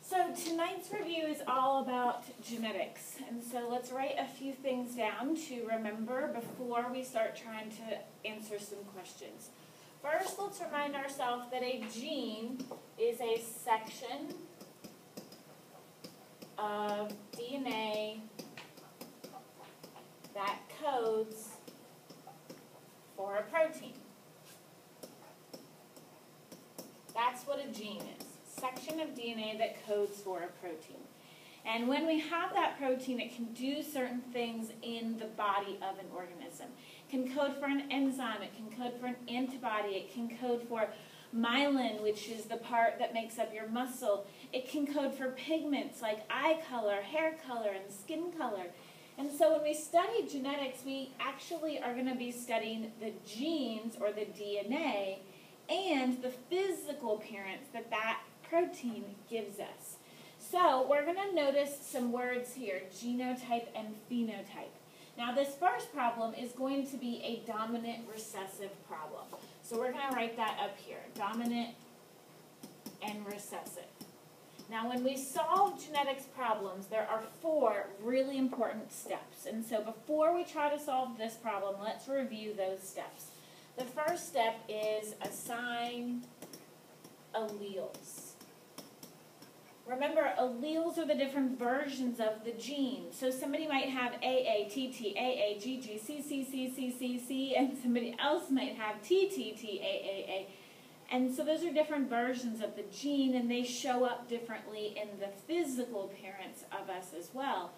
So tonight's review is all about genetics, and so let's write a few things down to remember before we start trying to answer some questions. First, let's remind ourselves that a gene is a section of DNA that codes for a protein. That's what a gene is. Section of DNA that codes for a protein. And when we have that protein, it can do certain things in the body of an organism. It can code for an enzyme, it can code for an antibody, it can code for myelin, which is the part that makes up your muscle. It can code for pigments like eye color, hair color, and skin color. And so when we study genetics, we actually are going to be studying the genes or the DNA and the physical appearance that that protein gives us. So we're going to notice some words here, genotype and phenotype. Now this first problem is going to be a dominant recessive problem. So we're going to write that up here, dominant and recessive. Now when we solve genetics problems, there are 4 really important steps. And so before we try to solve this problem, let's review those steps. The first step is assign alleles. Remember, alleles are the different versions of the gene. So somebody might have AA, TT, AA, GG, CC, CC, CC, and somebody else might have TTT, AAA. And so those are different versions of the gene, and they show up differently in the physical appearance of us as well.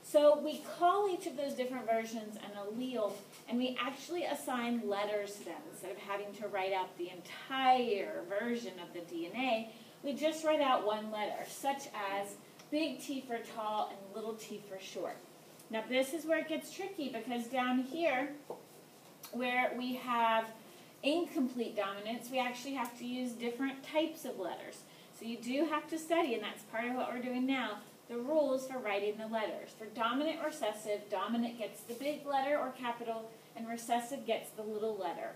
So we call each of those different versions an allele, and we actually assign letters to them. Instead of having to write out the entire version of the DNA, we just write out one letter, such as big T for tall and little t for short. Now this is where it gets tricky, because down here, where we have incomplete dominance, we actually have to use different types of letters. So you do have to study, and that's part of what we're doing now, the rules for writing the letters. For dominant or recessive, dominant gets the big letter or capital, and recessive gets the little letter.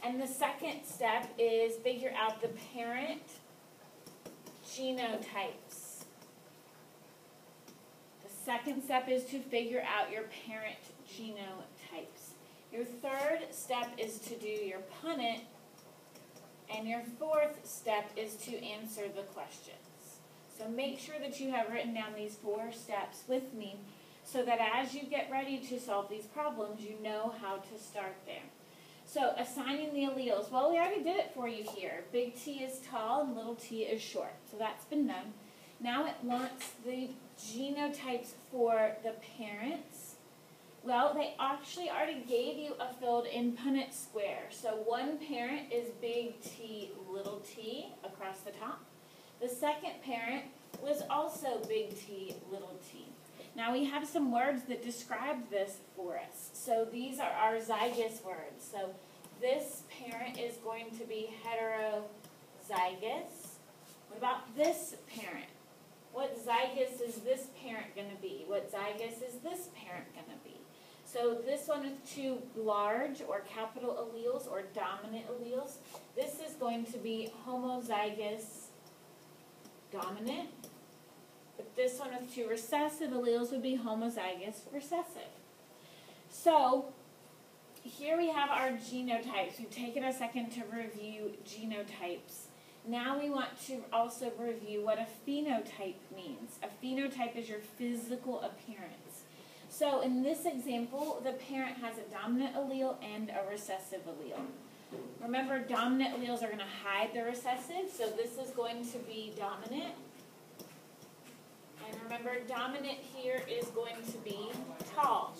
And the second step is figure out the parent genotypes. The second step is to figure out your parent genotypes. Your third step is to do your Punnett, and your fourth step is to answer the questions. So make sure that you have written down these 4 steps with me so that as you get ready to solve these problems, you know how to start there. So assigning the alleles, well, we already did it for you here. Big T is tall and little t is short. So that's been done. Now it wants the genotypes for the parents. Well, they actually already gave you a filled-in Punnett square. So one parent is big T, little t across the top. The second parent was also big T, little t. Now we have some words that describe this for us. So these are our zygous words. So this parent is going to be heterozygous. What about this parent? What zygous is this parent going to be? What zygous is this parent going to be? So this one with 2 large or capital alleles or dominant alleles, this is going to be homozygous dominant. But this one with 2 recessive alleles would be homozygous recessive. So here we have our genotypes. We've taken a second to review genotypes. Now we want to also review what a phenotype means. A phenotype is your physical appearance. So in this example, the parent has a dominant allele and a recessive allele. Remember, dominant alleles are going to hide the recessive, so this is going to be dominant. And remember, dominant here is going to be tall.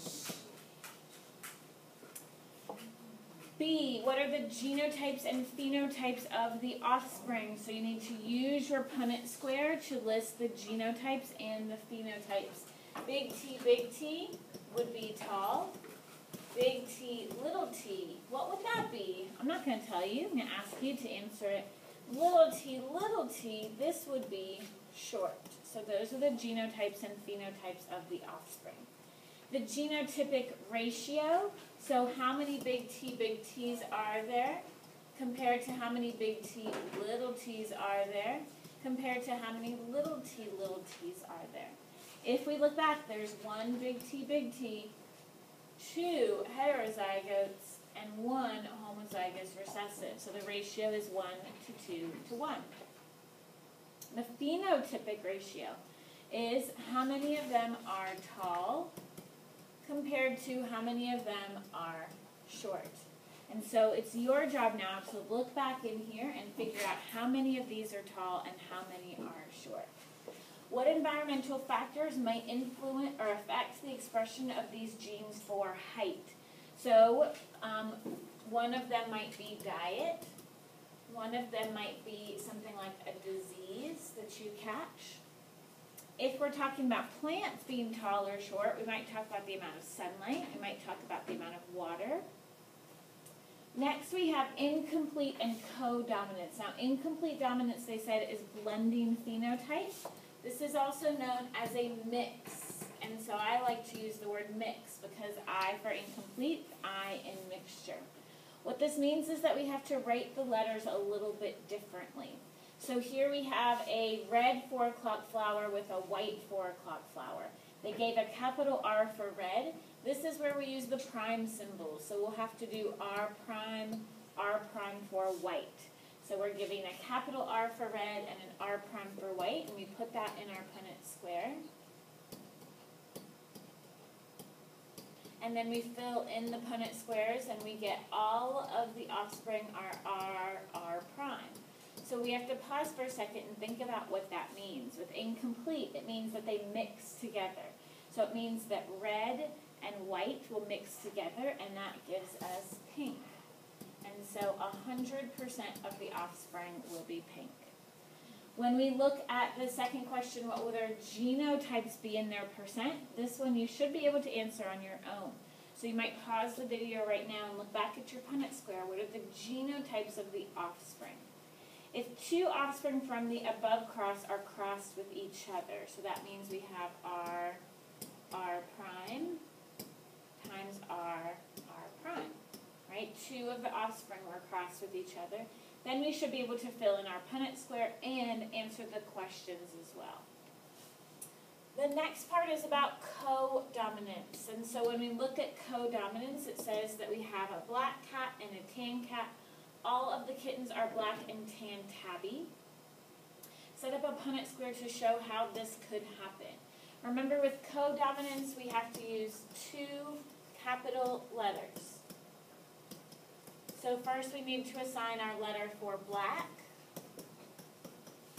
B, what are the genotypes and phenotypes of the offspring? So you need to use your Punnett square to list the genotypes and the phenotypes. Big T would be tall. Big T, little t, what would that be? I'm not going to tell you. I'm going to ask you to answer it. Little t, this would be short. So those are the genotypes and phenotypes of the offspring. The genotypic ratio, so how many big T's are there compared to how many big T, little t's are there? compared to how many little t's are there. If we look back, there's 1 big T, 2 heterozygotes, and 1 homozygous recessive. So the ratio is 1 to 2 to 1. The phenotypic ratio is how many of them are tall compared to how many of them are short. And so it's your job now to look back in here and figure out how many of these are tall and how many are short. What environmental factors might influence or affect the expression of these genes for height? So one of them might be diet. One of them might be something like a disease that you catch. If we're talking about plants being tall or short, we might talk about the amount of sunlight. We might talk about the amount of water. Next, we have incomplete and codominance. Now, incomplete dominance, they said, is blending phenotype. This is also known as a mix. And so I like to use the word mix because I for incomplete, I in mixture. What this means is that we have to write the letters a little bit differently. So here we have a red 4 o'clock flower with a white 4 o'clock flower. They gave a capital R for red. This is where we use the prime symbol. So we'll have to do R prime for white. So we're giving a capital R for red and an R prime for white, and we put that in our Punnett square. And then we fill in the Punnett squares, and we get all of the offspring are R prime. So we have to pause for a second and think about what that means. With incomplete, it means that they mix together. So it means that red and white will mix together, and that gives us pink. And so 100% of the offspring will be pink. When we look at the second question, what will their genotypes be in their percent? This one you should be able to answer on your own. So you might pause the video right now and look back at your Punnett square. What are the genotypes of the offspring? If 2 offspring from the above cross are crossed with each other, so that means we have R prime times R prime, right? 2 of the offspring were crossed with each other. Then we should be able to fill in our Punnett square and answer the questions as well. The next part is about codominance. And so when we look at codominance, it says that we have a black cat and a tan cat. All of the kittens are black and tan tabby. Set up a Punnett square to show how this could happen. Remember, with codominance, we have to use 2 capital letters. So first we need to assign our letter for black.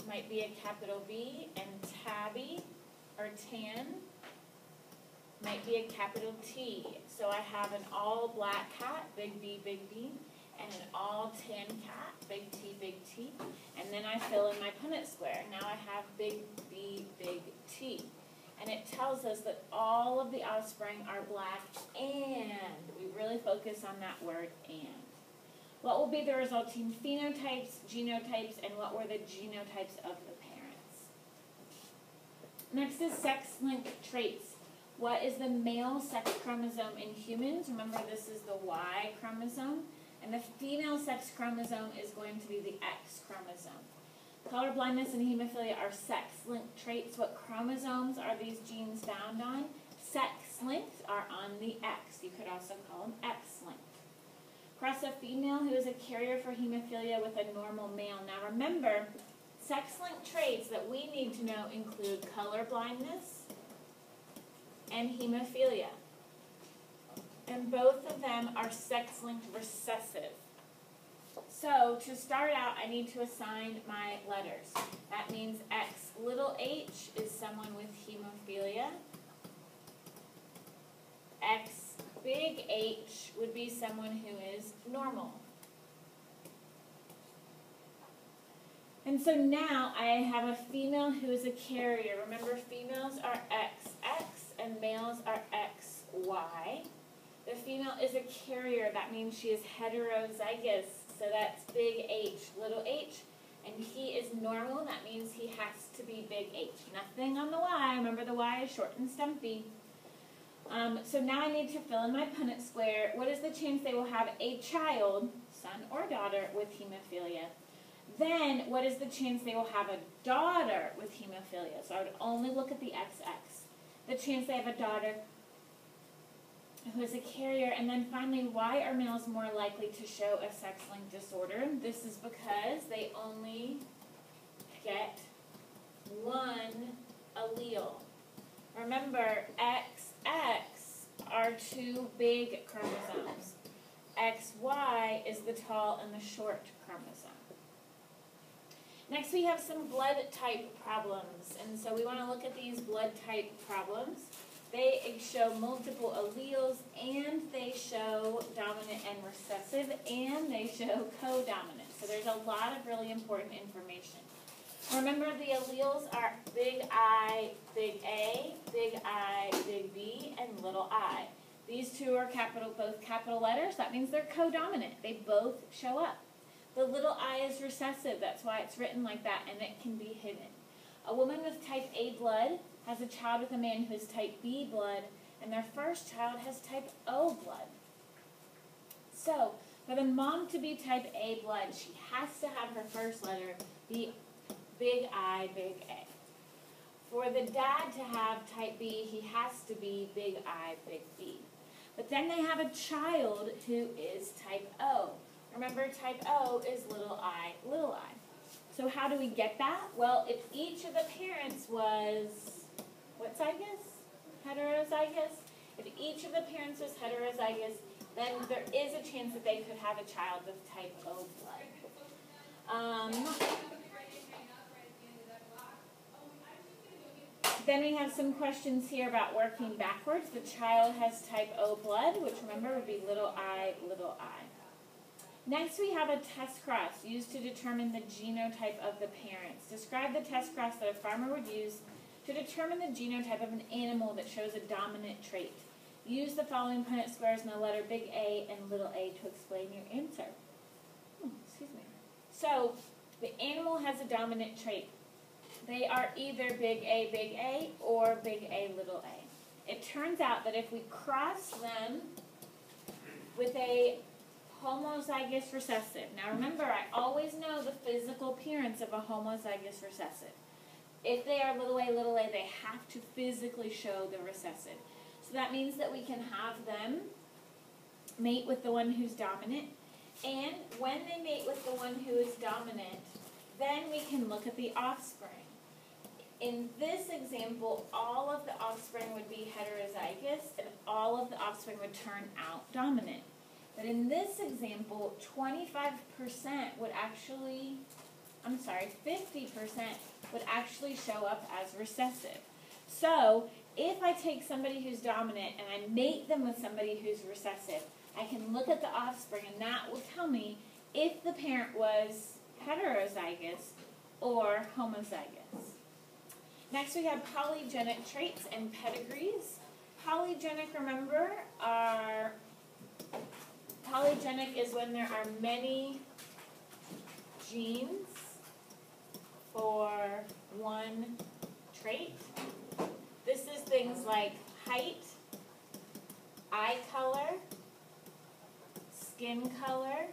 Might be a capital B, and tabby or tan might be a capital T. So I have an all black cat, big B, and an all tan cat, big T, and then I fill in my Punnett square. Now I have big B, big T. And it tells us that all of the offspring are black, and we really focus on that word and. What will be the resulting phenotypes, genotypes, and what were the genotypes of the parents? Next is sex-linked traits. What is the male sex chromosome in humans? Remember, this is the Y chromosome. And the female sex chromosome is going to be the X chromosome. Color blindness and hemophilia are sex-linked traits. What chromosomes are these genes found on? Sex-linked are on the X. You could also call them X-linked. Cross a female who is a carrier for hemophilia with a normal male. Now remember, sex-linked traits that we need to know include color blindness and hemophilia. And both of them are sex-linked recessive. So to start out, I need to assign my letters. That means X little h is someone with hemophilia. X big H would be someone who is normal. And so now I have a female who is a carrier. Remember, females are XX and males are XY. The female is a carrier. That means she is heterozygous. So that's big H, little h. And he is normal. That means he has to be big H. Nothing on the Y. Remember, the Y is short and stumpy. So now I need to fill in my Punnett square. What is the chance they will have a child, son or daughter, with hemophilia? then what is the chance they will have a daughter with hemophilia? So I would only look at the XX. The chance they have a daughter who is a carrier. And then finally, why are males more likely to show a sex-linked disorder? This is because they only get one allele. Remember, XX are two big chromosomes. XY is the tall and the short chromosome. Next, we have some blood type problems. And so we want to look at these blood type problems. They show multiple alleles, and they show dominant and recessive, and they show codominant. So there's a lot of really important information. Remember, the alleles are big I, big A, big I, big B, and little I. These two are both capital letters. That means they're codominant. They both show up. The little I is recessive. That's why it's written like that, and it can be hidden. A woman with type A blood has a child with a man who is type B blood, and their first child has type O blood. So, for the mom to be type A blood, she has to have her first letter be big I, big A. For the dad to have type B, he has to be big I, big B. But then they have a child who is type O. Remember, type O is little I, little I. So how do we get that? Well, if each of the parents was, what zygous? Heterozygous? If each of the parents was heterozygous, then there is a chance that they could have a child with type O blood. Then we have some questions here about working backwards. The child has type O blood, which remember would be little I, little I. Next, we have a test cross used to determine the genotype of the parents. Describe the test cross that a farmer would use to determine the genotype of an animal that shows a dominant trait. Use the following Punnett squares in the letter big A and little a to explain your answer. Excuse me. So, the animal has a dominant trait. They are either big A, or big A, little a. It turns out that if we cross them with a homozygous recessive. Now remember, I always know the physical appearance of a homozygous recessive. If they are little a, they have to physically show the recessive. So that means that we can have them mate with the one who's dominant. And when they mate with the one who is dominant, then we can look at the offspring. In this example, all of the offspring would be heterozygous, and all of the offspring would turn out dominant. But in this example, 50% would actually show up as recessive. So, if I take somebody who's dominant and I mate them with somebody who's recessive, I can look at the offspring, and that will tell me if the parent was heterozygous or homozygous. Next, we have polygenic traits and pedigrees. Polygenic, remember, polygenic is when there are many genes for one trait. This is things like height, eye color, skin color.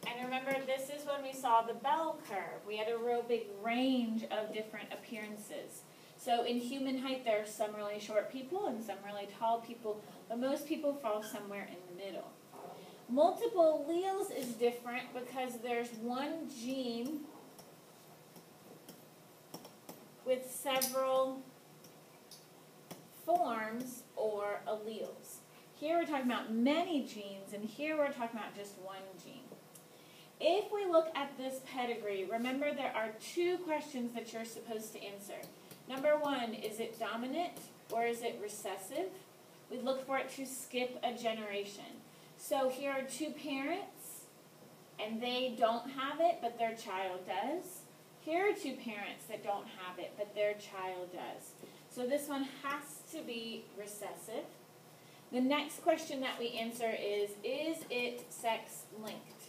And remember, this is when we saw the bell curve. We had a real big range of different appearances. So in human height, there are some really short people and some really tall people, but most people fall somewhere in the middle. Multiple alleles is different because there's one gene with several forms or alleles. Here we're talking about many genes, and here we're talking about just one gene. If we look at this pedigree, remember there are two questions that you're supposed to answer. Number one, is it dominant or is it recessive? We look for it to skip a generation. So here are two parents, and they don't have it, but their child does. Here are two parents that don't have it, but their child does. So this one has to be recessive. The next question that we answer is it sex-linked?